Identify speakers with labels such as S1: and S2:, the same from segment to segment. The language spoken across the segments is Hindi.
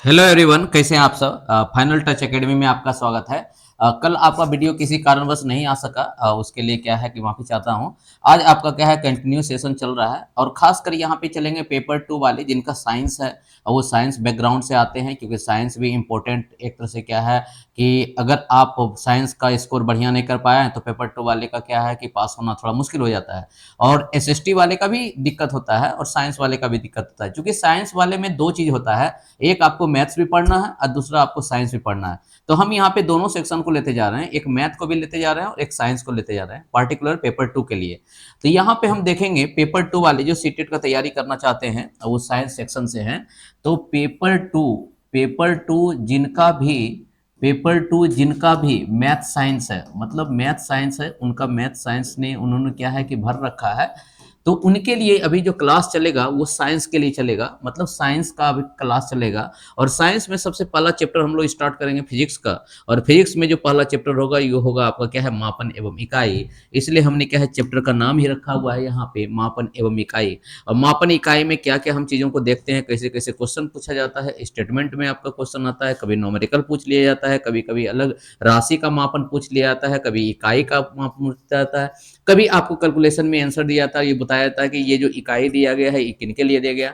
S1: हेलो एवरीवन, कैसे हैं आप सब। फाइनल टच एकेडमी में आपका स्वागत है। कल आपका वीडियो किसी कारणवश नहीं आ सका, उसके लिए क्या है कि माफ़ी चाहता हूं। आज आपका क्या है कंटिन्यू सेशन चल रहा है और खासकर यहाँ पे चलेंगे पेपर 2 वाले जिनका साइंस है और वो साइंस बैकग्राउंड से आते हैं, क्योंकि साइंस भी इम्पोर्टेंट एक तरह से क्या है कि अगर आप साइंस का स्कोर बढ़िया नहीं कर पाए हैं तो पेपर 2 वाले का क्या है कि पास होना थोड़ा मुश्किल हो जाता है। और एसएसटी वाले का भी दिक्कत होता है और साइंस वाले का भी दिक्कत होता है, क्योंकि साइंस वाले में दो चीज़ होता है। एक आपको मैथ्स भी पढ़ना है और दूसरा आपको साइंस भी पढ़ना है। तो हम यहाँ पे दोनों सेक्शन को लेते जा रहे हैं, एक मैथ को भी लेते जा रहे हैं और एक साइंस को लेते जा रहे हैं, पार्टिकुलर पेपर 2 के लिए। तो यहाँ पे हम देखेंगे पेपर 2 वाले जो सीटेट का तैयारी करना चाहते हैं वो साइंस सेक्शन से हैं। तो पेपर 2 जिनका भी मैथ साइंस है, मतलब मैथ साइंस है, उनका मैथ साइंस ने उन्होंने क्या है कि भर रखा है। तो उनके लिए अभी जो क्लास चलेगा वो साइंस के लिए चलेगा, मतलब साइंस का अभी क्लास चलेगा। और साइंस में सबसे पहला चैप्टर हम लोग स्टार्ट करेंगे फिजिक्स का। और फिजिक्स में जो पहला चैप्टर होगा ये होगा आपका क्या है मापन एवं इकाई। इसलिए हमने क्या है चैप्टर का नाम ही रखा हुआ है यहाँ पे मापन एवं इकाई। और मापन इकाई में क्या क्या हम चीज़ों को देखते हैं, कैसे कैसे क्वेश्चन पूछा जाता है। स्टेटमेंट में आपका क्वेश्चन आता है, कभी न्यूमेरिकल पूछ लिया जाता है, कभी कभी अलग राशि का मापन पूछ लिया जाता है, कभी इकाई का मापन पूछा जाता है, कभी आपको कैलकुलेशन में आंसर दिया जाता है, ये बताया जाता है कि ये जो इकाई दिया गया है ये किनके लिए दिया गया।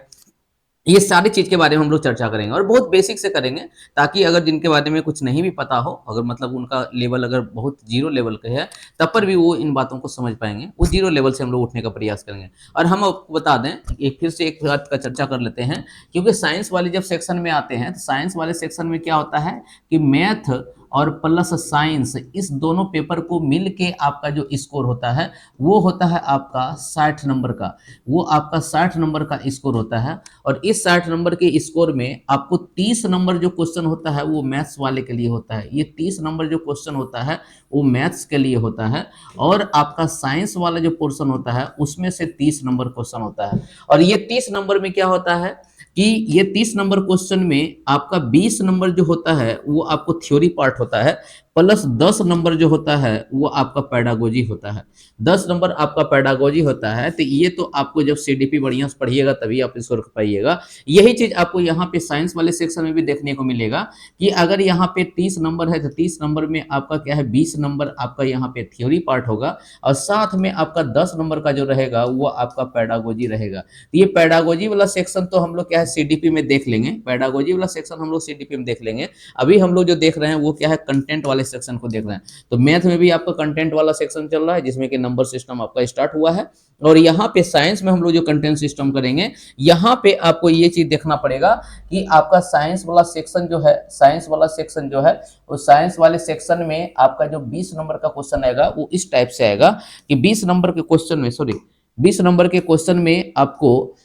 S1: ये सारी चीज के बारे में हम लोग चर्चा करेंगे और बहुत बेसिक से करेंगे, ताकि अगर जिनके बारे में कुछ नहीं भी पता हो, अगर मतलब उनका लेवल अगर बहुत जीरो लेवल का है तब पर भी वो इन बातों को समझ पाएंगे। वो जीरो लेवल से हम लोग उठने का प्रयास करेंगे। और हम आपको बता दें, एक फिर से एक बात का चर्चा कर लेते हैं, क्योंकि साइंस वाले जब सेक्शन में आते हैं तो साइंस वाले सेक्शन में क्या होता है कि मैथ और प्लस साइंस इस दोनों पेपर को मिल के आपका जो स्कोर होता है वो होता है आपका 60 नंबर का। वो आपका 60 नंबर का स्कोर होता है। और इस 60 नंबर के स्कोर में आपको 30 नंबर जो क्वेश्चन होता है वो मैथ्स वाले के लिए होता है। ये 30 नंबर जो क्वेश्चन होता है वो मैथ्स के लिए होता है। और आपका साइंस वाला जो पोर्शन होता है उसमें से 30 नंबर क्वेश्चन होता है। और ये 30 नंबर में क्या होता है कि ये 30 नंबर क्वेश्चन में आपका 20 नंबर जो होता है वो आपको थ्योरी पार्ट होता है, प्लस 10 नंबर जो होता है वो आपका पैडागोजी होता है। 10 नंबर आपका पैडागोजी होता है। तो ये तो आपको जब सीडीपी बढ़िया से पढ़िएगा तभी आप इसको रख पाइएगा। यही चीज आपको यहाँ पे साइंस वाले सेक्शन में भी देखने को मिलेगा कि अगर यहाँ पे 30 नंबर है तो 30 नंबर में आपका क्या है 20 नंबर आपका यहाँ पे थ्योरी पार्ट होगा और साथ में आपका 10 नंबर का जो रहेगा वो आपका पैडागोजी रहेगा। तो ये पैडागोजी वाला सेक्शन तो हम लोग क्या है सीडीपी में देख लेंगे, पैडागोजी वाला सेक्शन हम लोग सीडीपी में देख लेंगे। अभी हम लोग जो देख रहे हैं वो क्या है कंटेंट वाले सेक्शन को देख रहे हैं। तो मैथ में भी आपका कंटेंट वाला सेक्शन चल रहा है जिसमें कि नंबर सिस्टम आपका स्टार्ट हुआ है। और यहाँ पे साइंस में हम लोग जो कंटेंट सिस्टम करेंगे, यहाँ पे आपको ये चीज देखना पड़ेगा कि आपका साइंस वाला सेक्शन जो है, साइंस वाला सेक्शन जो है वो साइंस वाले सेक्शन में आपका जो 20 नंबर का क्वेश्चन आएगा वो इस टाइप से आएगा कि 20 नंबर के क्वेश्चन में, सॉरी 20 नंबर के क्वेश्चन में आपको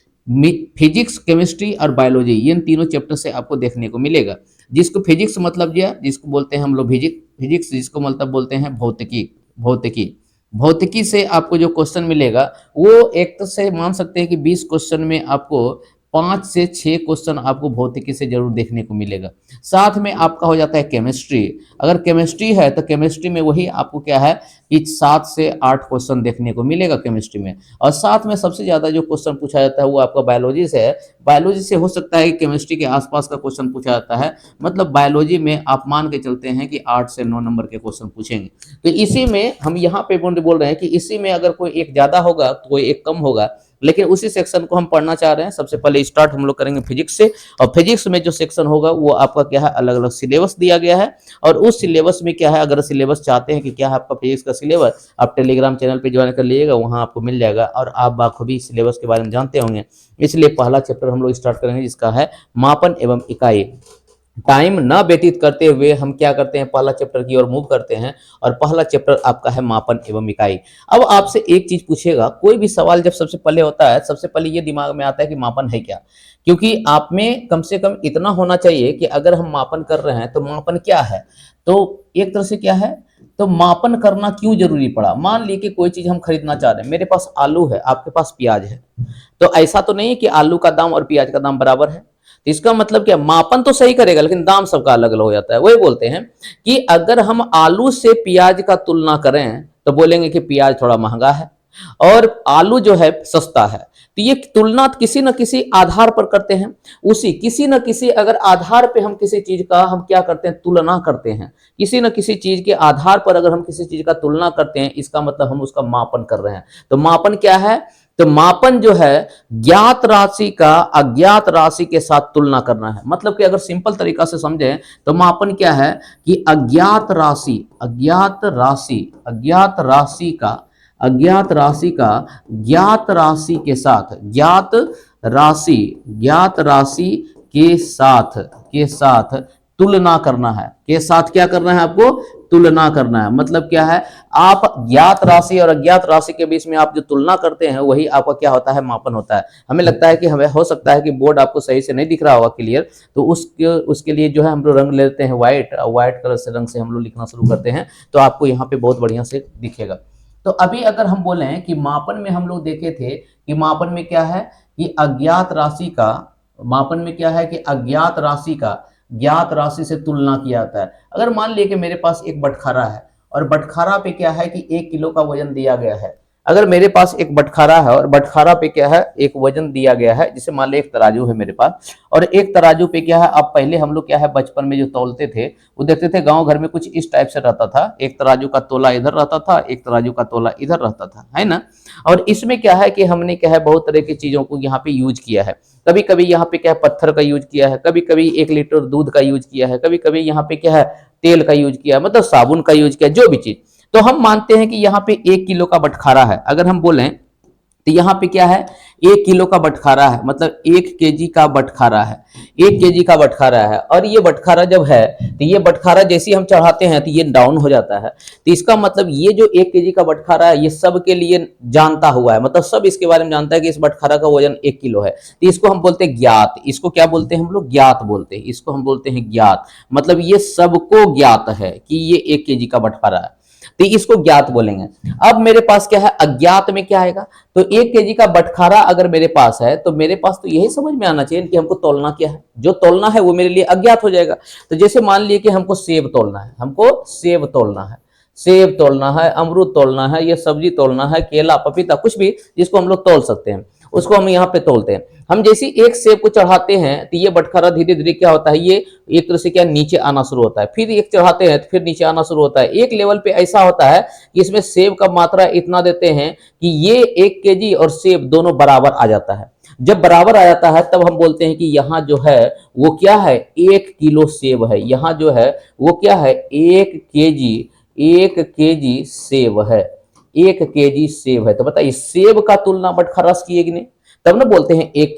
S1: फिजिक्स, केमिस्ट्री और बायोलॉजी इन तीनों चैप्टर से आपको देखने को मिलेगा। जिसको फिजिक्स मतलब जो है, जिसको बोलते हैं हम लोग फिजिक्स, जिसको मतलब बोलते हैं भौतिकी। भौतिकी भौतिकी से आपको जो क्वेश्चन मिलेगा वो एक तो से मान सकते हैं कि 20 क्वेश्चन में आपको 5 से 6 क्वेश्चन आपको भौतिकी से जरूर देखने को मिलेगा। साथ में आपका हो जाता है केमिस्ट्री। अगर केमिस्ट्री है तो केमिस्ट्री में वही आपको क्या है कि 7 से 8 क्वेश्चन देखने को मिलेगा केमिस्ट्री में। और साथ में सबसे ज्यादा जो क्वेश्चन पूछा जाता है वो आपका बायोलॉजी से है। बायोलॉजी से हो सकता है कि केमिस्ट्री के आसपास का क्वेश्चन पूछा जाता है, मतलब बायोलॉजी में आप मान के चलते हैं कि 8 से 9 नंबर के क्वेश्चन पूछेंगे। तो इसी में हम यहाँ पे बोल रहे हैं कि इसी में अगर कोई एक ज्यादा होगा तो कोई एक कम होगा, लेकिन उसी सेक्शन को हम पढ़ना चाह रहे हैं। सबसे पहले स्टार्ट हम लोग करेंगे फिजिक्स से। और फिजिक्स में जो सेक्शन होगा वो आपका क्या है अलग अलग सिलेबस दिया गया है। और उस सिलेबस में क्या है, अगर सिलेबस चाहते हैं कि क्या है आपका फिजिक्स का सिलेबस, आप टेलीग्राम चैनल पे ज्वाइन कर लीजिएगा, वहां आपको मिल जाएगा और आप बाखूबी सिलेबस के बारे में जानते होंगे। इसलिए पहला चैप्टर हम लोग स्टार्ट करेंगे जिसका है मापन एवं इकाई। टाइम न व्यतीत करते हुए हम क्या करते हैं, पहला चैप्टर की ओर मूव करते हैं। और पहला चैप्टर आपका है मापन एवं इकाई। अब आपसे एक चीज पूछेगा, कोई भी सवाल जब सबसे पहले होता है सबसे पहले ये दिमाग में आता है कि मापन है क्या। क्योंकि आप में कम से कम इतना होना चाहिए कि अगर हम मापन कर रहे हैं तो मापन क्या है। तो एक तरह से क्या है, तो मापन करना क्यों जरूरी पड़ा। मान लीजिए कि कोई चीज हम खरीदना चाह रहे हैं, मेरे पास आलू है, आपके पास प्याज है। तो ऐसा तो नहीं है कि आलू का दाम और प्याज का दाम बराबर है। तो इसका मतलब क्या, मापन तो सही करेगा लेकिन दाम सबका अलग अलग हो जाता है। वही बोलते हैं कि अगर हम आलू से प्याज का तुलना करें तो बोलेंगे कि प्याज थोड़ा महंगा है। और आलू जो है सस्ता है। तो ये तुलना किसी न किसी आधार पर करते हैं, उसी किसी न किसी अगर आधार पे हम किसी चीज का हम क्या करते हैं, तुलना करते हैं। किसी न किसी चीज के आधार पर अगर हम किसी चीज का तुलना करते हैं, इसका मतलब हम उसका मापन कर रहे हैं। तो मापन क्या है, तो मापन जो है ज्ञात राशि का अज्ञात राशि के साथ तुलना करना है। मतलब कि अगर सिंपल तरीका से समझें तो मापन क्या है कि अज्ञात राशि ज्ञात राशि के साथ तुलना करना है। के साथ क्या करना है, आपको तुलना करना है। मतलब क्या है, आप ज्ञात राशि और अज्ञात राशि के बीच में आप जो तुलना करते हैं वही आपका क्या होता है, मापन होता है। हमें लगता है कि हमें हो सकता है कि बोर्ड आपको सही से नहीं दिख रहा होगा क्लियर, तो उसके लिए जो है हम लोग रंग लेते हैं व्हाइट कलर से रंग से हम लोग लिखना शुरू करते हैं, तो आपको यहाँ पे बहुत बढ़िया से दिखेगा। तो अभी अगर हम बोले कि मापन में हम लोग देखे थे कि मापन में क्या है कि अज्ञात राशि का, मापन में क्या है कि अज्ञात राशि का ज्ञात राशि से तुलना किया जाता है। अगर मान लिया कि मेरे पास एक बटखारा है और बटखारा पे क्या है कि 1 किलो का वजन दिया गया है। अगर मेरे पास एक बटखारा है और बटखारा पे क्या है, एक वजन दिया गया है, जैसे मान लिया एक तराजू है मेरे पास, और एक तराजू पे क्या है, अब पहले हम लोग क्या है बचपन में जो तौलते थे वो देखते थे गांव घर में कुछ इस टाइप से रहता था, एक तराजू का तोला इधर रहता था, एक तराजू का तोला इधर रहता था, है ना। और इसमें क्या है कि हमने क्या है बहुत तरह की चीजों को यहाँ पे यूज किया है। कभी कभी यहाँ पे क्या है पत्थर का यूज किया है, कभी कभी 1 लीटर दूध का यूज किया है, कभी कभी यहाँ पे क्या है तेल का यूज किया है, मतलब साबुन का यूज किया, जो भी चीज। तो हम मानते हैं कि यहाँ पे 1 किलो का बटखारा है। अगर हम बोलें तो यहाँ पे क्या है, 1 किलो का बटखारा है, मतलब 1 केजी का बटखारा है, 1 केजी का बटखारा है। और ये बटखारा जब है तो ये बटखारा जैसे हम चढ़ाते हैं तो ये डाउन हो जाता है। तो इसका मतलब ये जो 1 केजी का बटखारा है ये सब के लिए जानता हुआ है, मतलब सब इसके बारे में जानता है कि इस बटखारा का वजन 1 किलो है। तो इसको हम बोलते हैं ज्ञात। इसको क्या बोलते हैं हम लोग, ज्ञात बोलते हैं। इसको हम बोलते हैं ज्ञात, मतलब ये सबको ज्ञात है कि ये 1 केजी का बटखारा है, तो इसको ज्ञात बोलेंगे। अब मेरे पास क्या है, अज्ञात में क्या आएगा, तो 1 केजी का बटखारा अगर मेरे पास है तो मेरे पास तो यही समझ में आना चाहिए कि हमको तोलना क्या है। जो तोलना है वो मेरे लिए अज्ञात हो जाएगा। तो जैसे मान लिए कि हमको सेब तोलना है, सेब तोलना है, अमरूद तोलना है, ये सब्जी तोलना है, केला पपीता कुछ भी जिसको हम लोग तोल सकते हैं उसको हम यहाँ पे तोलते हैं। हम जैसे एक सेब को चढ़ाते हैं तो ये बटखारा धीरे धीरे क्या होता है, ये एक तरह से क्या नीचे आना शुरू होता है, फिर एक चढ़ाते हैं तो फिर नीचे आना शुरू होता है। एक लेवल पे ऐसा होता है कि इसमें सेब का मात्रा इतना देते हैं कि ये 1 केजी और सेब दोनों बराबर आ जाता है। जब बराबर आ जाता है तब हम बोलते हैं कि यहाँ जो है वो क्या है, 1 किलो सेब है। यहाँ जो है वो क्या है, 1 केजी सेब है, 1 केजी सेब है। तो बताइए सेब का तुलना बटखरा से किए कि नहीं, तब ना बोलते हैं 1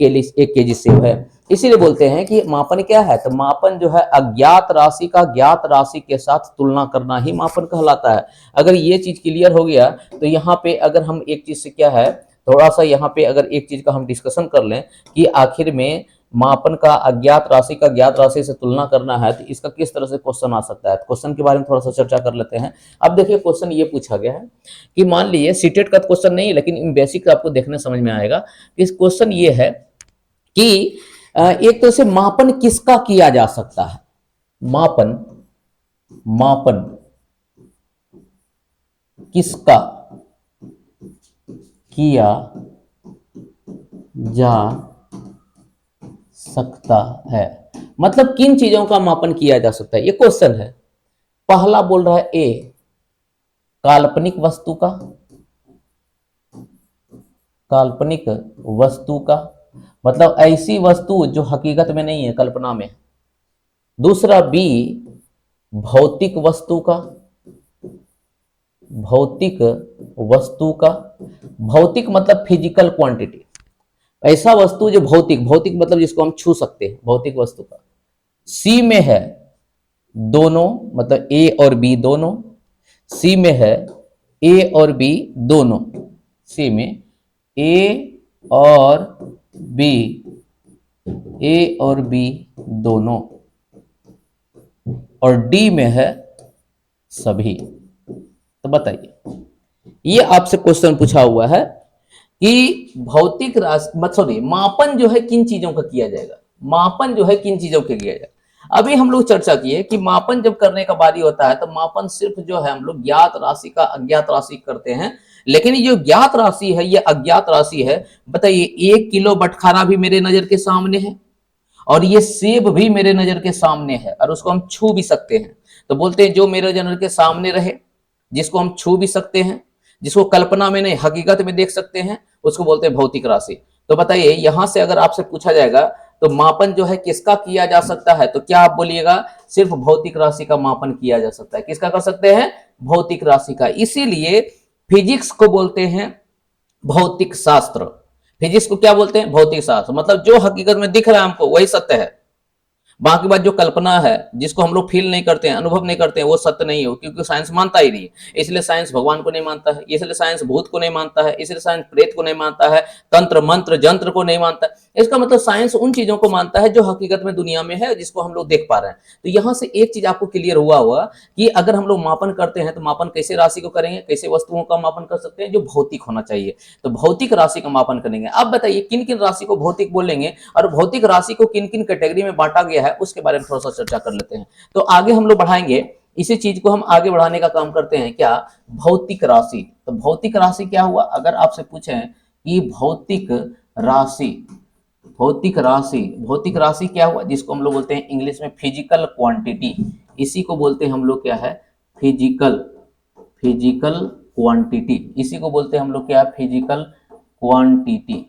S1: केजी सेब है। इसीलिए बोलते हैं कि मापन क्या है, तो मापन जो है अज्ञात राशि का ज्ञात राशि के साथ तुलना करना ही मापन कहलाता है। अगर ये चीज क्लियर हो गया तो यहाँ पे अगर हम एक चीज से क्या है थोड़ा सा यहाँ पे अगर एक चीज का हम डिस्कशन कर लें कि आखिर में मापन का अज्ञात राशि का ज्ञात राशि से तुलना करना है तो इसका किस तरह से क्वेश्चन आ सकता है। क्वेश्चन के बारे में थोड़ा सा चर्चा कर लेते हैं। अब देखिए क्वेश्चन ये पूछा गया है कि मान लीजिए सीटेट का क्वेश्चन नहीं है लेकिन बेसिक आपको देखने समझ में आएगा। इस क्वेश्चन ये है कि एक तरह से मापन किसका किया जा सकता है, मापन किसका किया जा सकता है, मतलब किन चीजों का मापन किया जा सकता है, ये क्वेश्चन है। पहला बोल रहा है ए काल्पनिक वस्तु का, मतलब ऐसी वस्तु जो हकीकत में नहीं है, कल्पना में। दूसरा बी भौतिक वस्तु का, भौतिक मतलब फिजिकल क्वांटिटी, ऐसा वस्तु जो भौतिक मतलब जिसको हम छू सकते हैं, भौतिक वस्तु का। सी में है दोनों, मतलब ए और बी दोनों। सी में है ए और बी दोनों, सी में ए और बी दोनों, और डी में है सभी। तो बताइए ये आपसे क्वेश्चन पूछा हुआ है कि भौतिक राशि सॉरी मापन जो है किन चीजों का किया जाएगा, मापन जो है किन चीजों का किया जाएगा। अभी हम लोग चर्चा किए कि मापन जब करने का बारी होता है तो मापन सिर्फ जो है हम लोग ज्ञात राशि का अज्ञात राशि करते हैं, लेकिन ये जो ज्ञात राशि है ये अज्ञात राशि है। बताइए 1 किलो बटखारा भी मेरे नजर के सामने है और ये सेब भी मेरे नजर के सामने है और उसको हम छू भी सकते हैं। तो बोलते हैं जो मेरे नजर के सामने रहे, जिसको हम छू भी सकते हैं, जिसको कल्पना में नहीं हकीकत में देख सकते हैं, उसको बोलते हैं भौतिक राशि। तो बताइए यहां से अगर आपसे पूछा जाएगा तो मापन जो है किसका किया जा सकता है, तो क्या आप बोलिएगा? सिर्फ भौतिक राशि का मापन किया जा सकता है। किसका कर सकते हैं? भौतिक राशि का। इसीलिए फिजिक्स को बोलते हैं भौतिक शास्त्र। फिजिक्स को क्या बोलते हैं? भौतिक शास्त्र। मतलब जो हकीकत में दिख रहा है हमको वही सत्य है, बाकी बात जो कल्पना है जिसको हम लोग फील नहीं करते हैं, अनुभव नहीं करते हैं, वो सत्य नहीं हो, क्योंकि साइंस मानता ही नहीं। इसलिए साइंस भगवान को नहीं मानता है, इसलिए साइंस भूत को नहीं मानता है, इसलिए साइंस प्रेत को नहीं मानता है, तंत्र मंत्र जंत्र को नहीं मानता है। इसका मतलब साइंस उन चीजों को मानता है जो हकीकत में दुनिया में है, जिसको हम लोग देख पा रहे हैं। तो यहां से एक चीज आपको क्लियर हुआ होगा कि अगर हम लोग मापन करते हैं तो मापन कैसे राशि को करेंगे, कैसे वस्तुओं का मापन कर सकते हैं? जो भौतिक होना चाहिए, तो भौतिक राशि का मापन करेंगे। अब बताइए किन किन राशि को भौतिक बोलेंगे और भौतिक राशि को किन किन कैटेगरी में बांटा गया है, उसके बारे में थोड़ा सा चर्चा कर लेते हैं। तो आगे हम लोग बढ़ाएंगे इसी चीज को, हम आगे बढ़ाने का काम करते हैं। क्या? भौतिक राशि। तो भौतिक राशि क्या हुआ? अगर आपसे पूछें कि भौतिक राशि, भौतिक राशि, भौतिक राशि क्या हुआ? जिसको हम लोग बोलते हैं इंग्लिश में फिजिकल क्वांटिटी। इसी को बोलते हैं हम लोग क्या है? Physical, physical quantity. इसी को बोलते हैं हम लोग क्या है? फिजिकल क्वांटिटी,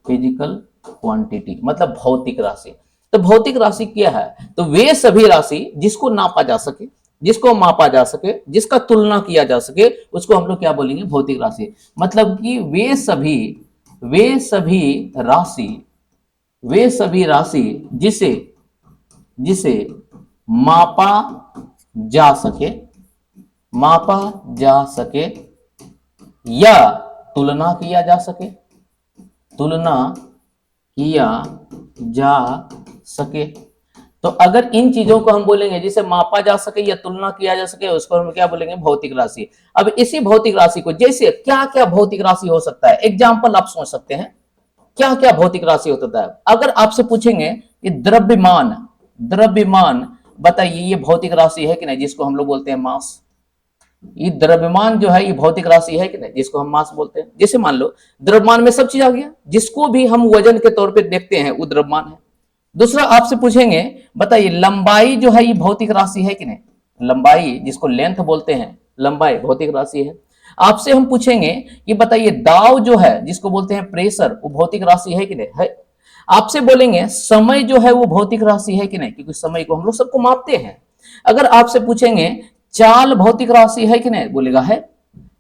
S1: फिजिकल क्वांटिटी मतलब भौतिक राशि। तो भौतिक राशि क्या है? तो वे सभी राशि जिसको नापा जा सके, जिसको मापा जा सके, जिसका तुलना किया जा सके, उसको हम लोग क्या बोलेंगे? भौतिक राशि। मतलब कि वे सभी राशि, वे सभी राशि जिसे जिसे मापा जा सके, मापा जा सके या तुलना किया जा सके, तुलना किया जा सके। तो अगर इन चीजों को हम बोलेंगे जिसे मापा जा सके या तुलना किया जा सके, उसको हम क्या बोलेंगे? भौतिक राशि। अब इसी भौतिक राशि को, जैसे क्या क्या भौतिक राशि हो सकता है, एग्जाम्पल आप सोच सकते हैं क्या क्या भौतिक राशि होता है। अगर आपसे पूछेंगे कि द्रव्यमान, द्रव्यमान बताइए ये भौतिक राशि है कि नहीं, जिसको हम लोग बोलते हैं मास। ये द्रव्यमान जो है ये भौतिक राशि है कि नहीं, जिसको हम मास बोलते हैं। जैसे मान लो द्रव्यमान में सब चीज आ गया, जिसको भी हम वजन के तौर पे देखते हैं वो द्रव्यमान है। दूसरा आपसे पूछेंगे बताइए लंबाई जो है ये भौतिक राशि है कि नहीं, लंबाई जिसको लेंथ बोलते हैं, लंबाई भौतिक राशि है। आपसे हम पूछेंगे कि बताइए दाव जो है जिसको बोलते हैं प्रेशर, वो भौतिक राशि है कि नहीं है। आपसे बोलेंगे समय जो है वो भौतिक राशि है कि नहीं, क्योंकि समय को हम लोग सबको मापते हैं। अगर आपसे पूछेंगे चाल भौतिक राशि है कि नहीं, बोलेगा है।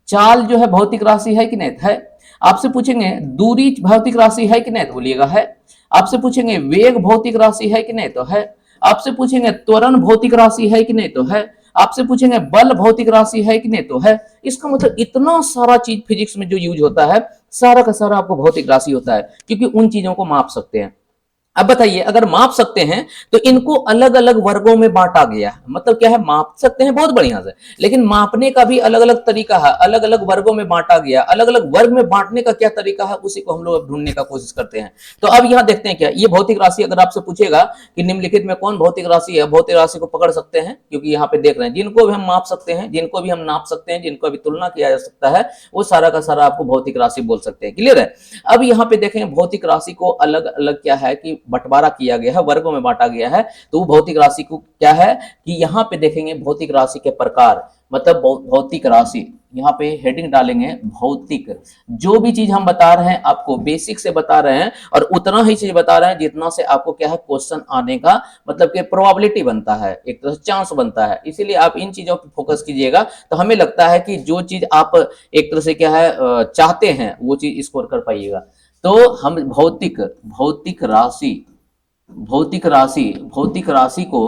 S1: चाल जो है भौतिक राशि है कि नहीं, है। आपसे पूछेंगे दूरी भौतिक राशि है कि नहीं, तो बोलिएगा है। आपसे पूछेंगे वेग भौतिक राशि है कि नहीं, तो है। आपसे पूछेंगे त्वरण भौतिक राशि है कि नहीं, तो है। आपसे पूछेंगे बल भौतिक राशि है कि नहीं, तो है। इसका मतलब इतना सारा चीज फिजिक्स में जो यूज होता है, सारा का सारा आपको भौतिक राशि होता है, क्योंकि उन चीजों को माप सकते हैं। अब बताइए अगर माप सकते हैं तो इनको अलग अलग वर्गों में बांटा गया है। मतलब क्या है? माप सकते हैं बहुत बढ़िया से, लेकिन मापने का भी अलग अलग तरीका है, अलग अलग वर्गों में बांटा गया। अलग अलग वर्ग में बांटने का क्या तरीका है, उसी को हम लोग ढूंढने का कोशिश करते हैं। तो अब यहाँ देखते हैं क्या ये भौतिक राशि, अगर आपसे पूछेगा कि निम्नलिखित में कौन भौतिक राशि है, भौतिक राशि को पकड़ सकते हैं, क्योंकि यहाँ पे देख रहे हैं जिनको भी हम माप सकते हैं, जिनको भी हम नाप सकते हैं, जिनको भी तुलना किया जा सकता है, वो सारा का सारा आपको भौतिक राशि बोल सकते हैं। क्लियर है? अब यहाँ पे देखें भौतिक राशि को अलग अलग क्या है कि बंटवारा किया गया है, वर्गों में बांटा गया है। तो वो भौतिक राशि को क्या है कि यहाँ पे देखेंगे भौतिक राशि के प्रकार, मतलब भौतिक राशि, यहाँ पे हेडिंग डालेंगे भौतिक। जो भी चीज हम बता रहे हैं आपको बेसिक से बता रहे हैं, और उतना ही चीज बता रहे हैं जितना से आपको क्या है क्वेश्चन आने का मतलब कि प्रोबेबिलिटी बनता है, एक तरह से चांस बनता है। इसीलिए आप इन चीजों पर फोकस कीजिएगा, तो हमें लगता है कि जो चीज आप एक तरह से क्या है चाहते हैं वो चीज स्कोर कर पाइएगा। तो हम भौतिक, भौतिक राशि, भौतिक राशि, भौतिक राशि को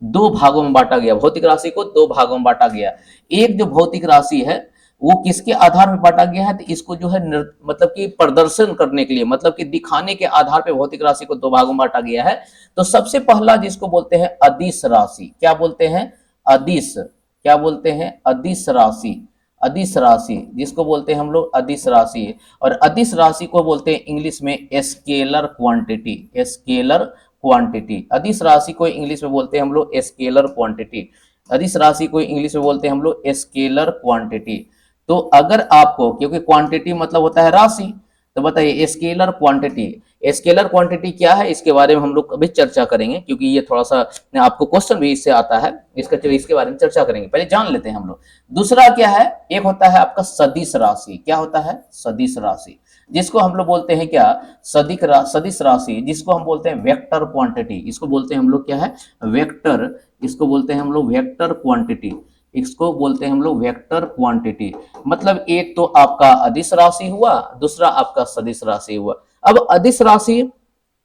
S1: दो भागों में बांटा गया। भौतिक राशि को दो भागों में बांटा गया। एक जो भौतिक राशि है वो किसके आधार पर बांटा गया है, तो इसको जो है मतलब कि प्रदर्शन करने के लिए, मतलब कि दिखाने के आधार पर भौतिक राशि को दो भागों में बांटा गया है। तो सबसे पहला जिसको बोलते हैं अदिश राशि, क्या बोलते हैं? अदिश, क्या बोलते हैं? अदिश राशि, अदिश राशि जिसको बोलते हैं हम लोग अदिश राशि। और अदिश राशि को बोलते हैं इंग्लिश में स्केलर क्वांटिटी, स्केलर क्वांटिटी। अदिश राशि को इंग्लिश में बोलते हैं हम लोग स्केलर क्वांटिटी। अदिश राशि को इंग्लिश में बोलते हैं हम लोग स्केलर क्वांटिटी। तो अगर आपको, क्योंकि क्वांटिटी मतलब होता है राशि, तो बताइए स्केलर क्वांटिटी, स्केलर क्वांटिटी क्या है, इसके बारे में हम लोग अभी चर्चा करेंगे, क्योंकि ये थोड़ा सा आपको क्वेश्चन भी इससे आता है, इसके बारे में चर्चा करेंगे। पहले जान लेते हैं हम लोग। दूसरा क्या है, एक होता है आपका सदिश राशि। क्या होता है? सदिश राशि, जिसको हम लोग बोलते हैं क्या, सदिश राशि, जिसको हम बोलते हैं वेक्टर क्वांटिटी। इसको बोलते हैं हम लोग क्या है, वेक्टर। इसको बोलते हैं हम लोग वेक्टर क्वांटिटी। इसको बोलते हैं हम लोग वेक्टर क्वांटिटी। मतलब एक तो आपका अदिश राशि हुआ, दूसरा आपका सदिश राशि हुआ। अब अदिश राशि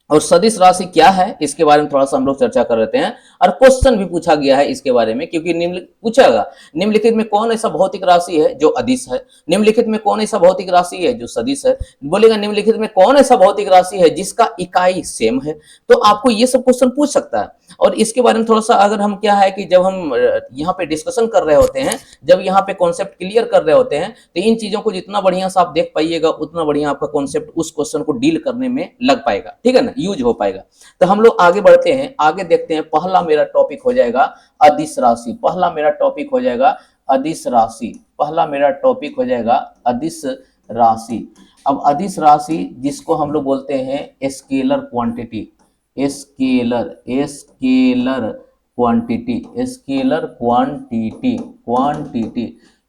S1: और सदिश राशि क्या है, इसके बारे में थोड़ा सा हम लोग चर्चा कर लेते हैं। और क्वेश्चन भी पूछा गया है इसके बारे में, क्योंकि पूछागा निम्नलिखित में कौन ऐसा भौतिक राशि है जो अदिश है, निम्नलिखित में कौन ऐसा भौतिक राशि है जो सदिश है, बोलेगा निम्नलिखित में कौन ऐसा भौतिक राशि है जिसका इकाई सेम है। तो आपको ये सब क्वेश्चन पूछ सकता है। और इसके बारे में थोड़ा सा अगर हम क्या है कि जब हम यहाँ पे डिस्कशन कर रहे होते हैं, जब यहाँ पे कॉन्सेप्ट क्लियर कर रहे होते हैं, तो इन चीजों को जितना बढ़िया से आप देख पाइएगा, उतना बढ़िया आपका कॉन्सेप्ट उस क्वेश्चन को डील करने में लग पाएगा, ठीक है ना, यूज हो पाएगा। तो हम लोग आगे बढ़ते हैं, आगे देखते हैं। पहला मेरा टॉपिक हो जाएगा अदिश राशि। पहला मेरा टॉपिक हो जाएगा अदिश राशि। पहला मेरा टॉपिक हो जाएगा अदिश राशि। अब अदिश राशि जिसको हम लोग बोलते हैं scalar quantity, scalar quantity, scalar quantity,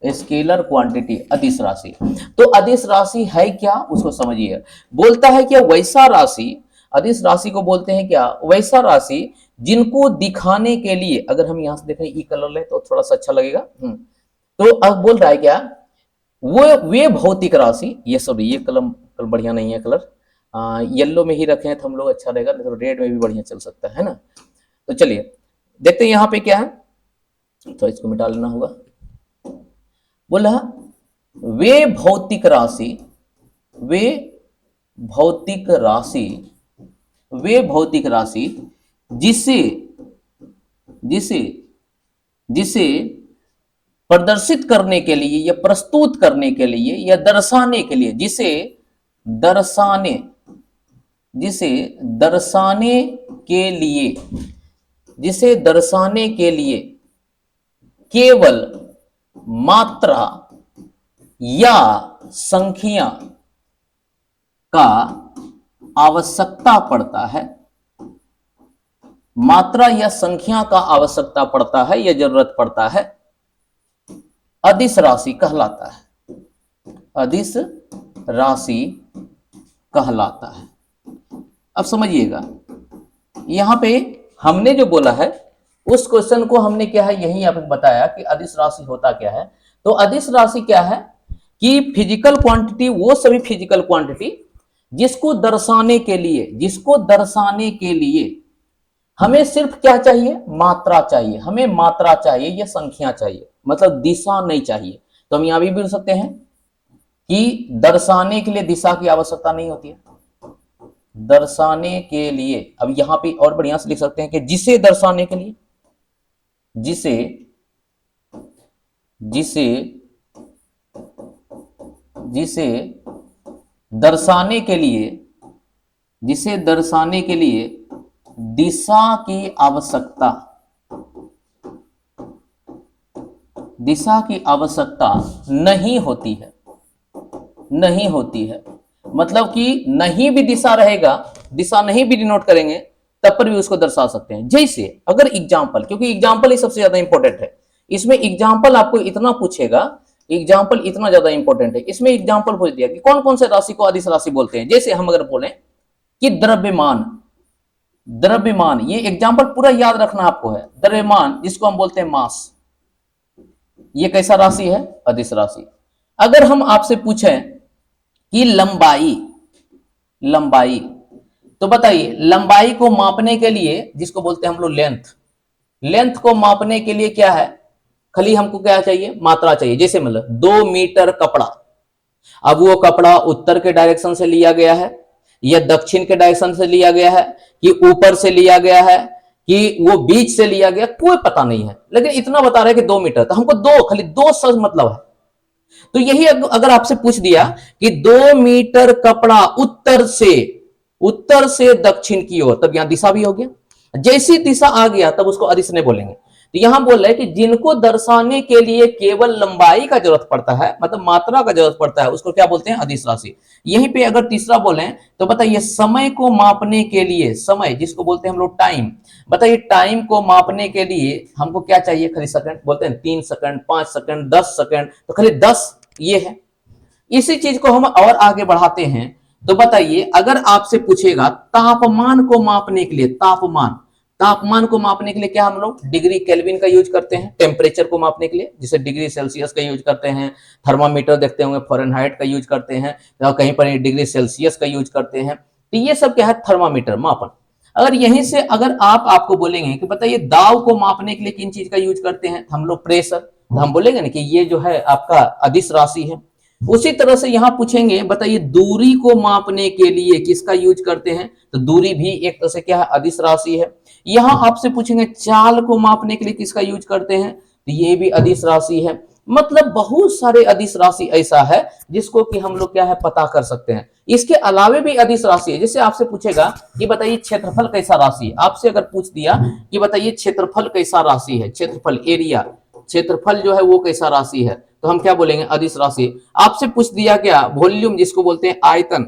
S1: scalar quantity, अदिश राशि। तो अदिश राशि है क्या, उसको समझिए। बोलता है क्या, वैसा राशि, अदिश राशि को बोलते हैं क्या, वैसा राशि जिनको दिखाने के लिए, अगर हम यहां से देखें ई कलर ले तो थोड़ा सा अच्छा लगेगा। तो अब बोल रहा है क्या, वो वे भौतिक राशि, ये सॉरी ये कलम बढ़िया नहीं है कलर, येलो में ही रखें तो हम लोग अच्छा रहेगा, नहीं तो रेड में भी बढ़िया चल सकता है ना। तो चलिए देखते हैं यहाँ पे क्या है, तो इसको मिटा लेना होगा। बोला वे भौतिक राशि, वे भौतिक राशि, वे भौतिक राशि जिसे जिसे जिसे प्रदर्शित करने के लिए या प्रस्तुत करने के लिए या दर्शाने के लिए, जिसे दर्शाने के लिए, जिसे दर्शाने के लिए केवल मात्रा या संख्या का आवश्यकता पड़ता है, मात्रा या संख्या का आवश्यकता पड़ता है या जरूरत पड़ता है, अदिश राशि कहलाता है, अदिश राशि कहलाता है। अब समझिएगा, यहां पे हमने जो बोला है उस क्वेश्चन को हमने क्या है यही आप बताया कि अदिश राशि होता क्या है। तो अदिश राशि क्या है कि फिजिकल क्वांटिटी, वो सभी फिजिकल क्वांटिटी जिसको दर्शाने के लिए हमें सिर्फ क्या चाहिए, मात्रा चाहिए, हमें मात्रा चाहिए या संख्या चाहिए, मतलब दिशा नहीं चाहिए। तो हम यहां भी बोल सकते हैं कि दर्शाने के लिए दिशा की आवश्यकता नहीं होती है, दर्शाने के लिए। अब यहां पे और बढ़िया से लिख सकते हैं कि जिसे दर्शाने के लिए, जिसे जिसे जिसे दर्शाने के लिए, जिसे दर्शाने के लिए दिशा की आवश्यकता, दिशा की आवश्यकता नहीं होती है, नहीं होती है। मतलब कि नहीं भी दिशा रहेगा, दिशा नहीं भी डिनोट करेंगे तब पर भी उसको दर्शा सकते हैं। जैसे अगर एग्जाम्पल, क्योंकि एग्जाम्पल ही सबसे ज्यादा इंपॉर्टेंट है, इसमें एग्जाम्पल आपको इतना पूछेगा, एग्जाम्पल इतना ज्यादा इंपॉर्टेंट है। इसमें एग्जाम्पल पूछ दिया कि कौन कौन से राशि को अदिश राशि बोलते हैं। जैसे हम अगर बोले कि द्रव्यमान, द्रव्यमान, ये एग्जाम्पल पूरा याद रखना आपको है। द्रव्यमान जिसको हम बोलते हैं मास, ये कैसा राशि है, अदिश राशि। अगर हम आपसे पूछें कि लंबाई, लंबाई, तो बताइए लंबाई को मापने के लिए, जिसको बोलते हैं हम लोग लेंथ, लेंथ को मापने के लिए क्या है, खाली हमको क्या चाहिए, मात्रा चाहिए। जैसे मतलब 2 मीटर कपड़ा, अब वो कपड़ा उत्तर के डायरेक्शन से लिया गया है या दक्षिण के डायरेक्शन से लिया गया है, कि ऊपर से लिया गया है, कि वो बीच से लिया गया, कोई पता नहीं है, लेकिन इतना बता रहे हैं कि 2 मीटर। तो हमको दो, खाली 2 शब्द मतलब है। तो यही अगर आपसे पूछ दिया कि 2 मीटर कपड़ा उत्तर से उत्तर से दक्षिण की ओर, तब यहां दिशा भी हो गया। जैसी दिशा आ गया तब उसको अदिश नहीं बोलेंगे। तो यहां बोल रहे हैं कि जिनको दर्शाने के लिए केवल लंबाई का जरूरत पड़ता है, मतलब मात्रा का जरूरत पड़ता है, उसको क्या बोलते हैं, अदिश राशि। यहीं पे अगर तीसरा बोले तो बताइए समय को मापने के लिए, समय जिसको बोलते हैं हम लोग टाइम, बताइए टाइम को मापने के लिए हमको क्या चाहिए, खाली सेकंड बोलते हैं, 3 सेकंड, 5 सेकंड, 10 सेकंड, तो खाली 10 ये है। इसी चीज को हम और आगे बढ़ाते हैं, तो बताइए अगर आपसे पूछेगा तापमान को मापने के लिए, तापमान, तापमान को मापने के लिए क्या हम लोग डिग्री केल्विन का यूज करते हैं, टेम्परेचर को मापने के लिए जिसे डिग्री सेल्सियस का यूज करते हैं, थर्मामीटर देखते होंगे फ़ारेनहाइट का यूज करते हैं, या कहीं पर डिग्री सेल्सियस का यूज करते हैं। तो ये सब क्या है, थर्मामीटर मापन। अगर यहीं से अगर आपको बोलेंगे कि बताइए दाब को मापने के लिए किन चीज का यूज करते हैं, हम लोग प्रेशर, तो हम बोलेंगे ना कि ये जो है आपका अदिश राशि है। उसी तरह से यहां पूछेंगे बताइए दूरी को मापने के लिए किसका यूज करते हैं, तो दूरी भी एक तरह से क्या है, अदिश राशि है। यहां आपसे पूछेंगे चाल को मापने के लिए किसका यूज करते हैं, तो ये भी अदिश राशि है। मतलब बहुत सारे अदिश राशि ऐसा है जिसको कि हम लोग क्या है पता कर सकते हैं। इसके अलावे भी अदिश राशि है, जैसे आपसे पूछेगा कि बताइए क्षेत्रफल कैसा राशि है, आपसे अगर पूछ दिया कि बताइए क्षेत्रफल कैसा राशि है, क्षेत्रफल एरिया, क्षेत्रफल जो है वो कैसा राशि है, तो हम क्या बोलेंगे, अदिश राशि। आपसे पूछ दिया क्या वॉल्यूम जिसको बोलते हैं आयतन,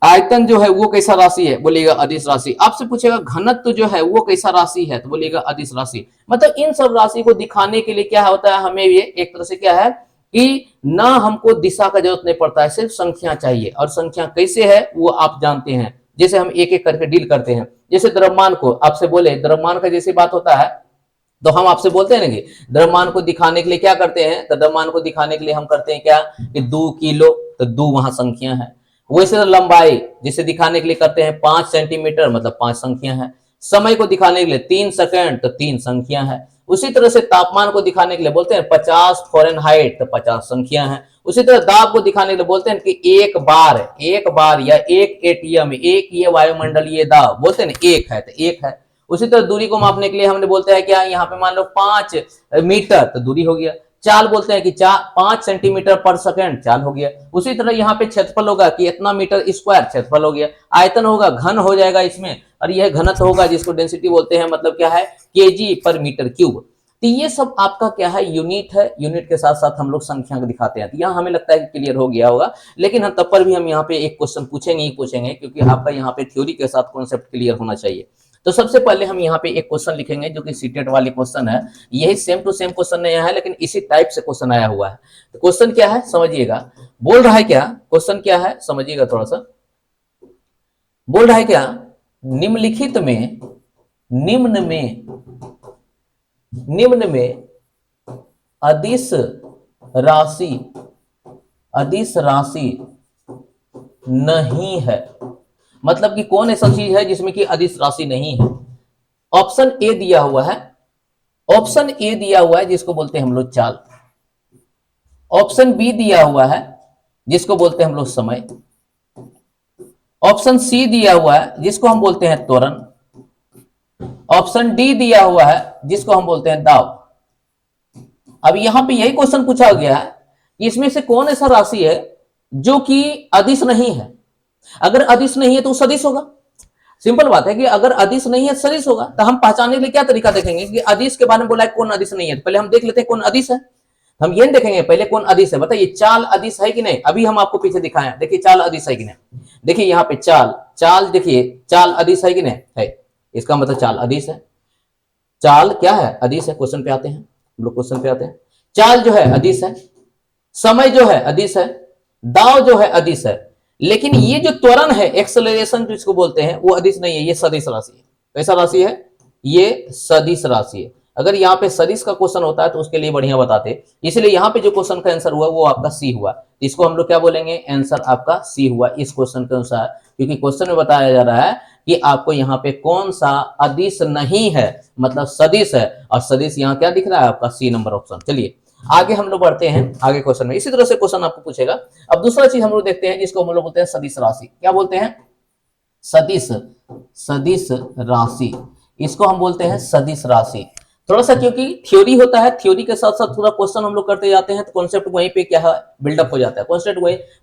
S1: आयतन जो है वो कैसा राशि है, बोलिएगा अदिश राशि। आपसे पूछेगा घनत्व जो है वो कैसा राशि है, तो बोलिएगा अदिश राशि। मतलब इन सब राशि को दिखाने के लिए क्या होता है, हमें ये एक तरह से क्या है कि ना हमको दिशा का जरूरत नहीं पड़ता है, सिर्फ संख्या चाहिए। और संख्या कैसे है वो आप जानते हैं, जैसे हम एक एक करके डील करते हैं। जैसे द्रव्यमान को आपसे बोले, द्रव्यमान का जैसे बात होता है तो हम आपसे बोलते हैं ना कि द्रव्यमान को दिखाने के लिए क्या करते हैं, तो द्रव्यमान को दिखाने के लिए हम करते हैं क्या कि 2 किलो, तो 2 वहां संख्या है। वैसे तो लंबाई जिसे दिखाने के लिए करते हैं 5 सेंटीमीटर, मतलब 5 संख्या है। समय को दिखाने के लिए 3 सेकंड, तो 3 संख्या है। उसी तरह से तापमान को दिखाने के लिए बोलते हैं 50 फ़ारेनहाइट, तो 50 संख्या है। उसी तरह दाब को दिखाने के लिए बोलते हैं कि एक बार या एक एटीएम, एक ये वायुमंडलीय दाब बोलते हैं ना, एक है तो एक है। उसी तरह दूरी को मापने के लिए हमने बोलते हैं क्या, यहाँ पे मान लो 5 मीटर, तो दूरी हो गया। चाल बोलते हैं कि 5 सेंटीमीटर पर सेकंड, चाल हो गया। उसी तरह यहाँ पे क्षेत्रफल होगा कि इतना मीटर स्क्वायर, क्षेत्रफल हो गया। आयतन होगा, घन हो जाएगा इसमें, और यह घनत्व होगा जिसको डेंसिटी बोलते हैं, मतलब क्या है केजी पर मीटर क्यूब। तो ये सब आपका क्या है, यूनिट है। यूनिट के साथ साथ हम लोग संख्या को दिखाते हैं। तो यहाँ हमें लगता है कि क्लियर हो गया होगा, लेकिन हम तब पर भी हम यहाँ पे एक क्वेश्चन पूछेंगे ही पूछेंगे, क्योंकि आपका यहाँ पे थ्योरी के साथ कॉन्सेप्ट क्लियर होना चाहिए। तो सबसे पहले हम यहाँ पे एक क्वेश्चन लिखेंगे जो कि सीटेट वाली क्वेश्चन है। यही सेम टू सेम क्वेश्चन नहीं आया है, लेकिन इसी टाइप से क्वेश्चन आया हुआ है। तो क्वेश्चन क्या है समझिएगा, बोल रहा है क्या, क्वेश्चन क्या है समझिएगा थोड़ा सा। बोल रहा है क्या, निम्नलिखित में, निम्न में अदिश राशि, अदिश राशि नहीं है। मतलब कि कौन ऐसा चीज है जिसमें कि अदिश राशि नहीं है। ऑप्शन ए दिया हुआ है, ऑप्शन ए दिया हुआ है जिसको बोलते हैं हम लोग चाल। ऑप्शन बी दिया हुआ है जिसको बोलते हैं हम लोग समय। ऑप्शन सी दिया हुआ है जिसको हम बोलते हैं त्वरण। ऑप्शन डी दिया हुआ है जिसको हम बोलते हैं दाब। अब यहां पे यही क्वेश्चन पूछा गया है कि इसमें से कौन ऐसा राशि है जो कि अदिश नहीं है। अगर अदिश नहीं है तो सदिश होगा। सिंपल बात है कि अगर अदिश नहीं है सदिश होगा। तो हम पहचानने के लिए क्या तरीका देखेंगे कि अदिश के बारे में बोला है कौन अदिश नहीं है, तो पहले हम देख लेते हैं कौन अदिश है। हम ये देखेंगे पहले कौन अदिश है। बताइए चाल अदिश है कि नहीं, अभी हम आपको पीछे दिखाए हैं, देखिए चाल अदिश है कि नहीं। देखिए यहाँ पे चाल, चाल देखिए चाल अदिश है कि नहीं है, इसका मतलब चाल अदिश है। चाल क्या है, अदिश है। क्वेश्चन पे आते हैं, हम लोग क्वेश्चन पे आते हैं। चाल जो है अदिश है, समय जो है अदिश है, दाव जो है अदिश है। लेकिन ये जो त्वरण है, एक्सेलरेशन जिसको बोलते हैं, वो अदिश नहीं है, ये सदिश राशि है। कैसा राशि है, ये सदिश राशि है। अगर यहाँ पे सदिश का क्वेश्चन होता है तो उसके लिए बढ़िया बताते, इसलिए यहाँ पे जो क्वेश्चन का आंसर हुआ वो आपका सी हुआ। इसको हम लोग क्या बोलेंगे, आंसर आपका सी हुआ इस क्वेश्चन के अनुसार, क्योंकि क्वेश्चन में बताया जा रहा है कि आपको यहाँ पे कौन सा अदिश नहीं है, मतलब सदिश है। और सदिश यहाँ क्या दिख रहा है आपका, सी नंबर ऑप्शन। चलिए आगे हम लोग बढ़ते हैं आगे क्वेश्चन में। इसी तरह से क्वेश्चन आपको पूछेगा। अब दूसरा चीज हम लोग देखते हैं जिसको हम लोग बोलते हैं सदिश राशि। क्या बोलते हैं, सदिश, सदिश राशि। इसको हम बोलते हैं सदिश राशि। थोड़ा सा, क्योंकि थ्योरी होता है, थ्योरी के साथ साथ थोड़ा क्वेश्चन हम लोग करते जाते हैं, तो कॉन्सेप्ट वहीं पे क्या है बिल्डअप हो जाता है, कॉन्सेप्ट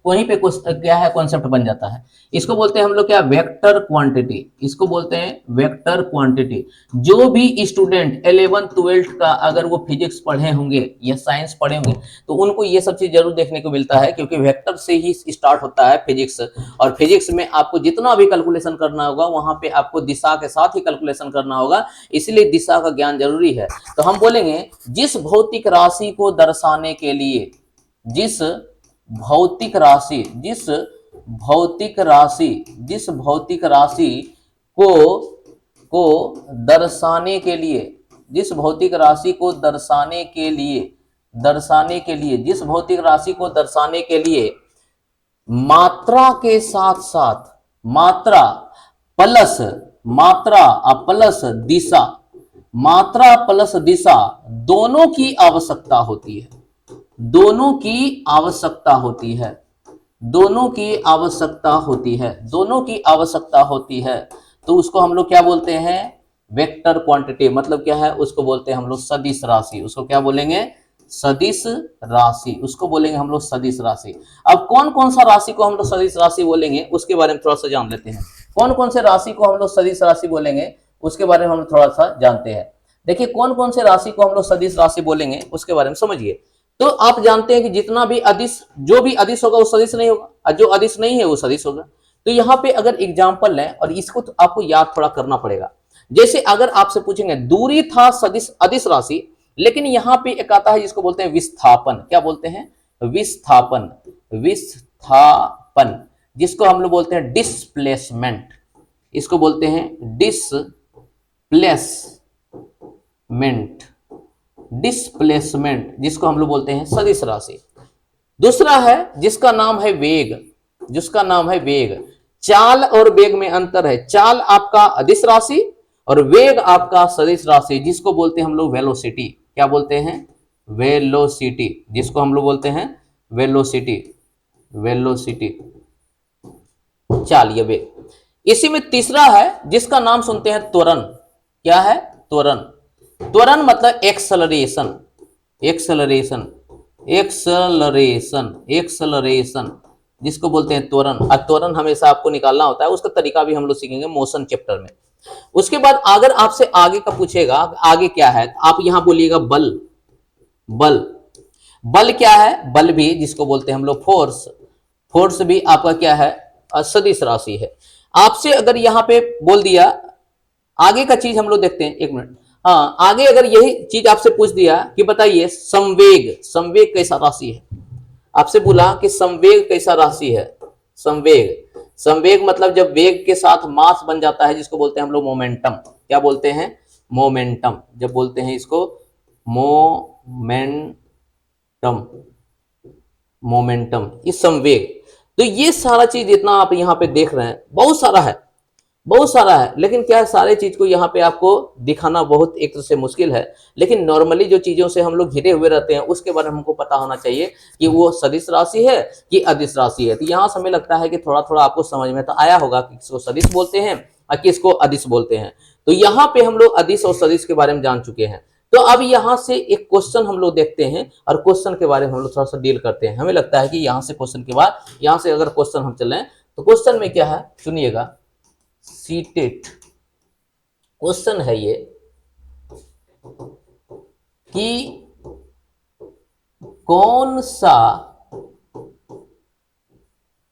S1: वहीं पे क्या है कॉन्सेप्ट बन जाता है। इसको बोलते हैं हम लोग क्या, वेक्टर क्वांटिटी, इसको बोलते हैं वेक्टर क्वांटिटी। जो भी स्टूडेंट 11th 12th का अगर वो फिजिक्स पढ़े होंगे या साइंस पढ़े होंगे, तो उनको ये सब चीज जरूर देखने को मिलता है, क्योंकि वेक्टर से ही स्टार्ट होता है फिजिक्स। और फिजिक्स में आपको जितना भी कैलकुलेशन करना होगा, वहां पे आपको दिशा के साथ ही कैलकुलेशन करना होगा, इसलिए दिशा का ज्ञान जरूरी है। तो हम बोलेंगे जिस भौतिक राशि को दर्शाने के लिए, जिस भौतिक राशि, जिस भौतिक राशि को को दर्शाने के लिए, जिस भौतिक राशि को दर्शाने के लिए, जिस भौतिक राशि को दर्शाने के लिए मात्रा के साथ साथ, मात्रा प्लस, मात्रा प्लस दिशा, मात्रा प्लस दिशा दोनों की आवश्यकता होती है, दोनों की आवश्यकता होती है, दोनों की आवश्यकता होती है, दोनों की आवश्यकता होती है, तो उसको हम लोग क्या बोलते हैं, वेक्टर क्वांटिटी। मतलब क्या है, उसको बोलते हैं हम लोग सदिश राशि। उसको क्या बोलेंगे, सदिश राशि, उसको बोलेंगे हम लोग सदिश राशि। अब कौन कौन सा राशि को हम लोग सदिश राशि बोलेंगे, उसके बारे में थोड़ा सा जान लेते हैं। कौन कौन से राशि को हम लोग सदिश राशि बोलेंगे, उसके बारे में हम थोड़ा सा जानते हैं। देखिए कौन कौन से राशि को हम लोग सदिश राशि बोलेंगे, उसके बारे में समझिए। तो आप जानते हैं कि जितना भी अदिश, जो भी अदिश होगा वो सदिश नहीं होगा, और जो अदिश नहीं है वो सदिश होगा। तो यहाँ पे अगर एग्जाम्पल लें, और इसको तो आपको याद थोड़ा करना पड़ेगा। जैसे अगर आपसे पूछेंगे दूरी था सदिश अदिश राशि, लेकिन यहाँ पे एक आता है जिसको बोलते हैं विस्थापन। क्या बोलते हैं, विस्थापन, विस्थापन, जिसको हम लोग बोलते हैं डिस्प्लेसमेंट, इसको बोलते हैं डिस्प्लेसमेंट, डिस्प्लेसमेंट, जिसको हम लोग बोलते हैं सदिश राशि। दूसरा है जिसका नाम है वेग, जिसका नाम है वेग। चाल और वेग में अंतर है, चाल आपका अदिश राशि और वेग आपका सदिश राशि, जिसको बोलते हैं हम लोग वेलोसिटी। क्या बोलते हैं, वेलोसिटी, जिसको हम लोग बोलते हैं वेलोसिटी, वेलोसिटी, चाल या वेग। इसी में तीसरा है जिसका नाम सुनते हैं त्वरण। क्या है, त्वरण। त्वरण मतलब एक्सलरेशन, एक्सलरेशन, एक्सलरेशन, एक्सलरेशन, जिसको बोलते हैं त्वरण। और त्वरण हमेशा आपको निकालना होता है, उसका तरीका भी हम लोग सीखेंगे मोशन चैप्टर में। उसके बाद अगर आपसे आगे का पूछेगा, आगे क्या है, आप यहां बोलिएगा बल, बल, बल क्या है, बल भी जिसको बोलते हैं हम लोग फोर्स, फोर्स भी आपका क्या है, सदिश राशि है। आपसे अगर यहाँ पे बोल दिया, आगे का चीज हम लोग देखते हैं, एक मिनट। हाँ, आगे अगर यही चीज आपसे पूछ दिया कि बताइए संवेग, संवेग कैसा राशि है, आपसे बोला कि संवेग कैसा राशि है, संवेग, संवेग मतलब जब वेग के साथ मास बन जाता है, जिसको बोलते हैं हम लोग मोमेंटम। क्या बोलते हैं, मोमेंटम, जब बोलते हैं इसको मोमेंटम, मोमेंटम, इस संवेग। तो ये सारा चीज जितना आप यहाँ पे देख रहे हैं, बहुत सारा है, बहुत सारा है, लेकिन क्या है, सारे चीज को यहाँ पे आपको दिखाना बहुत एक तरह से मुश्किल है। लेकिन नॉर्मली जो चीजों से हम लोग घिरे हुए रहते हैं, उसके बारे में हमको पता होना चाहिए कि वो सदिश राशि है कि अदिश राशि है। तो यहाँ से हमें लगता है कि थोड़ा थोड़ा आपको समझ में तो आया होगा कि किसको सदिश बोलते हैं और किसको अदिश बोलते हैं। तो यहाँ पे हम लोग अदिश और सदिश के बारे में जान चुके हैं। तो अब यहाँ से एक क्वेश्चन हम लोग देखते हैं, और क्वेश्चन के बारे में हम लोग थोड़ा सा डील करते हैं। हमें लगता है कि यहाँ से क्वेश्चन के बाद, यहाँ से अगर क्वेश्चन हम चलें, तो क्वेश्चन में क्या है सुनिएगा, सीटेट क्वेश्चन है ये कि कौन सा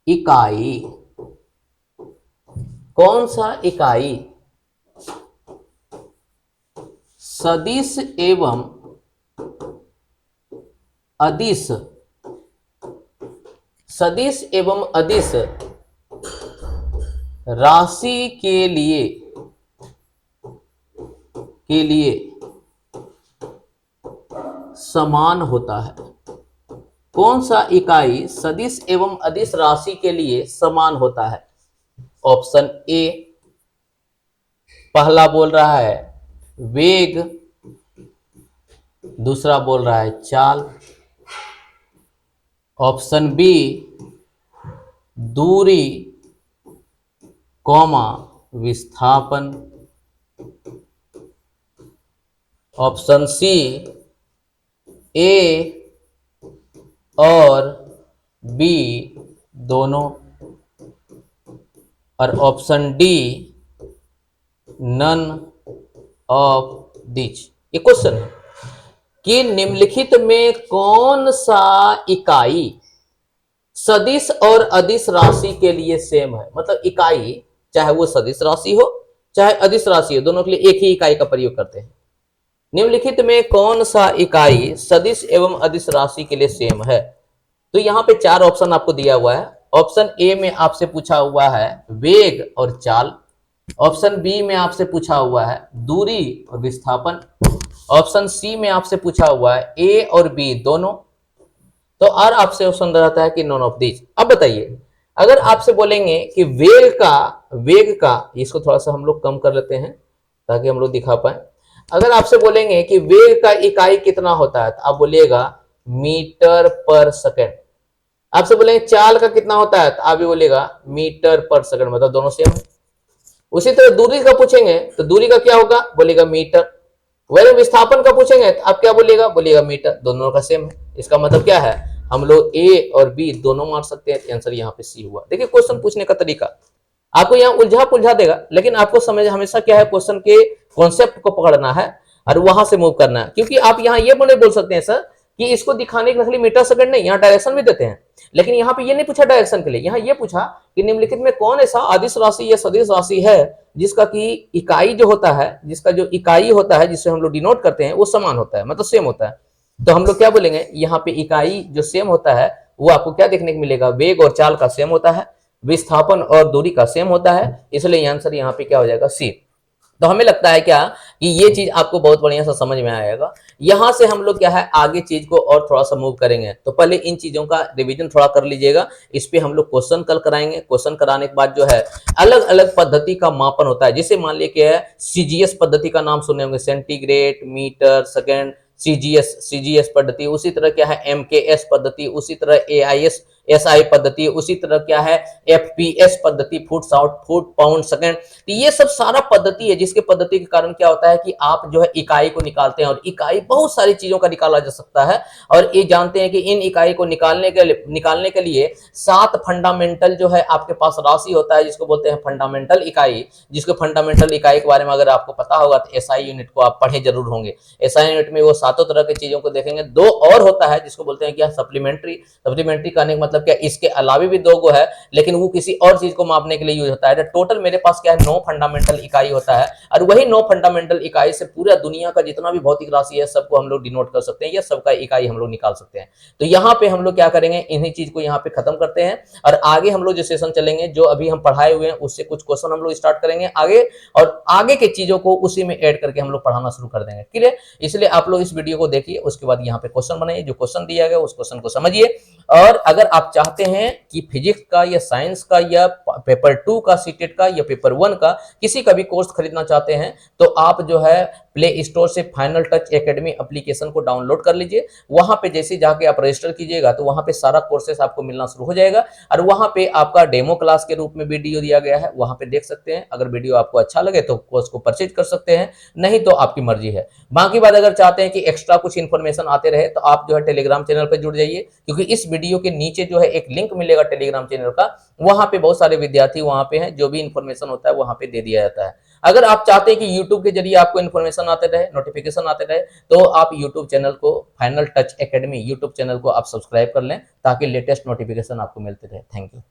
S1: इकाई, कौन सा इकाई सदिश एवं अदिश, सदिश एवं अदिश राशि के लिए समान होता है। कौन सा इकाई सदिश एवं अदिश राशि के लिए समान होता है। ऑप्शन ए, पहला बोल रहा है वेग, दूसरा बोल रहा है चाल। ऑप्शन बी दूरी कॉमा विस्थापन। ऑप्शन सी ए और बी दोनों, और ऑप्शन डी नन ऑफ दिच। ये क्वेश्चन है कि निम्नलिखित में कौन सा इकाई सदिश और अदिश राशि के लिए सेम है। मतलब इकाई चाहे वो सदिश राशि हो चाहे अदिश राशि हो, दोनों के लिए एक ही इकाई का प्रयोग करते हैं। निम्नलिखित में कौन सा इकाई सदिश एवं अदिश राशि के लिए सेम है। तो यहाँ पे चार ऑप्शन आपको दिया हुआ है। ऑप्शन ए में आपसे पूछा हुआ है वेग और चाल, ऑप्शन बी में आपसे पूछा हुआ है दूरी और विस्थापन, ऑप्शन सी में आपसे पूछा हुआ है ए और बी दोनों, तो और आपसे ऑप्शन रहता है कि नॉन ऑफ दीज। अब बताइए, अगर आपसे बोलेंगे कि वेग का इसको थोड़ा सा हम लोग कम कर लेते हैं ताकि हम लोग दिखा पाए। अगर आपसे बोलेंगे कि वेग का इकाई कितना होता है तो आप बोलिएगा मीटर पर सेकंड। आपसे बोलेंगे चाल का कितना होता है तो आप भी बोलिएगा मीटर पर सेकंड, मतलब दोनों सेम है। उसी तरह दूरी का पूछेंगे तो दूरी का क्या होगा, बोलेगा मीटर। वही विस्थापन का पूछेंगे तो आप क्या बोलिएगा मीटर, दोनों का सेम है। इसका मतलब क्या है, हम लोग ए और बी दोनों मार सकते हैं। आंसर यहाँ पे सी हुआ। देखिए क्वेश्चन पूछने का तरीका आपको यहाँ उलझा पुलझा देगा, लेकिन आपको समझ हमेशा क्या है, क्वेश्चन के कॉन्सेप्ट को पकड़ना है और वहां से मूव करना है। क्योंकि आप यहाँ ये बोल सकते हैं सर कि इसको दिखाने के लिए मीटर सेकंड नहीं, यहाँ डायरेक्शन भी देते हैं, लेकिन यहाँ पे ये नहीं पूछा डायरेक्शन के लिए। यहाँ ये पूछा कि निम्नलिखित में कौन ऐसा अदिश राशि या सदिश राशि है जिसका की इकाई जो होता है, जिसका जो इकाई होता है जिससे हम लोग डिनोट करते हैं वो समान होता है, मतलब सेम होता है। तो हम लोग क्या बोलेंगे, यहाँ पे इकाई जो सेम होता है वो आपको क्या देखने को मिलेगा, वेग और चाल का सेम होता है, विस्थापन और दूरी का सेम होता है। इसलिए आंसर यहाँ पे क्या हो जाएगा, सी। तो हमें लगता है क्या कि ये चीज आपको बहुत बढ़िया सा समझ में आएगा। यहां से हम लोग क्या है आगे चीज को और थोड़ा सा मूव करेंगे। तो पहले इन चीजों का रिवीजन थोड़ा कर लीजिएगा। इस पे हम लोग क्वेश्चन कल कराएंगे। क्वेश्चन कराने के बाद जो है अलग अलग पद्धति का मापन होता है, जैसे मान लीजिए सीजीएस पद्धति का नाम सुने होंगे, सेंटीग्रेड, मीटर, सेकेंड, सीजीएस पद्धति। उसी तरह क्या है एमकेएस पद्धति, उसी तरह एआईएस एसआई पद्धति, उसी तरह क्या है एफपीएस पद्धति, फुट साउट फुट पाउंड सेकंड। तो ये सब सारा पद्धति है, जिसके पद्धति के कारण क्या होता है कि आप जो है इकाई को निकालते हैं, और इकाई बहुत सारी चीजों का निकाला जा सकता है। और ये जानते हैं कि इन इकाई को निकालने के लिए 7 फंडामेंटल जो है आपके पास राशि होता है, जिसको बोलते हैं फंडामेंटल इकाई। जिसको फंडामेंटल इकाई के बारे में अगर आपको पता होगा तो एसआई यूनिट को आप पढ़े जरूर होंगे। एसआई यूनिट में वो सातों तरह की चीजों को देखेंगे। 2 और होता है जिसको बोलते हैं क्या, सप्लीमेंट्री कहने का मतलब क्या, इसके अलावा भी 2 गो है, लेकिन वो किसी और चीज को मापने के लिए यूज होता है। तो टोटल मेरे पास क्या है 9 फंडामेंटल इकाई होता है, और वही 9 फंडामेंटल इकाई से पूरा दुनिया का जितना भी भौतिक राशि है सबको हम लोग डिनोट कर सकते हैं, या सबका इकाई हम लोग निकाल सकते हैं। तो यहाँ पे हम लोग क्या करेंगे, इन्हीं चीज को यहाँ पे खत्म करते हैं, और आगे हम लोग जो सेशन चलेंगे, जो अभी हम पढ़ाए हुए हैं उससे कुछ क्वेश्चन हम लोग स्टार्ट करेंगे आगे, और आगे के चीजों को उसी में ऐड करके हम लोग पढ़ाना शुरू कर देंगे। क्लियर? इसलिए आप लोग इस वीडियो को देखिए, उसके बाद यहाँ पे क्वेश्चन बनाइए, जो क्वेश्चन दिया गया उस क्वेश्चन को समझिए। और अगर आप चाहते हैं कि फिजिक्स का या साइंस का या पेपर 2 का सीटेट का या पेपर 1 का किसी का भी कोर्स खरीदना चाहते हैं, तो आप जो है प्ले स्टोर से फाइनल टच एकेडमी एप्लीकेशन को डाउनलोड कर लीजिए। वहां पे जैसे जाके आप रजिस्टर कीजिएगा तो वहां पे सारा कोर्सेस आपको मिलना शुरू हो जाएगा, और वहां पे आपका डेमो क्लास के रूप में वीडियो दिया गया है, वहां पे देख सकते हैं। अगर वीडियो आपको अच्छा लगे तो कोर्स को परचेज कर सकते हैं, नहीं तो आपकी मर्जी है। बाकी बात, अगर चाहते हैं कि एक्स्ट्रा कुछ इन्फॉर्मेशन आते रहे तो आप जो है टेलीग्राम चैनल पर जुड़ जाइए, क्योंकि इस वीडियो के नीचे जो है एक लिंक मिलेगा टेलीग्राम चैनल का, वहां पे बहुत सारे विद्यार्थी वहां पे हैं, जो भी इन्फॉर्मेशन होता है वहां पे दे दिया जाता है। अगर आप चाहते हैं कि YouTube के जरिए आपको इन्फॉर्मेशन आते रहे, नोटिफिकेशन आते रहे, तो आप YouTube चैनल को, final touch academy YouTube channel को आप सब्सक्राइब कर लें, ताकि लेटेस्ट नोटिफिकेशन आपको मिलते रहे। Thank you.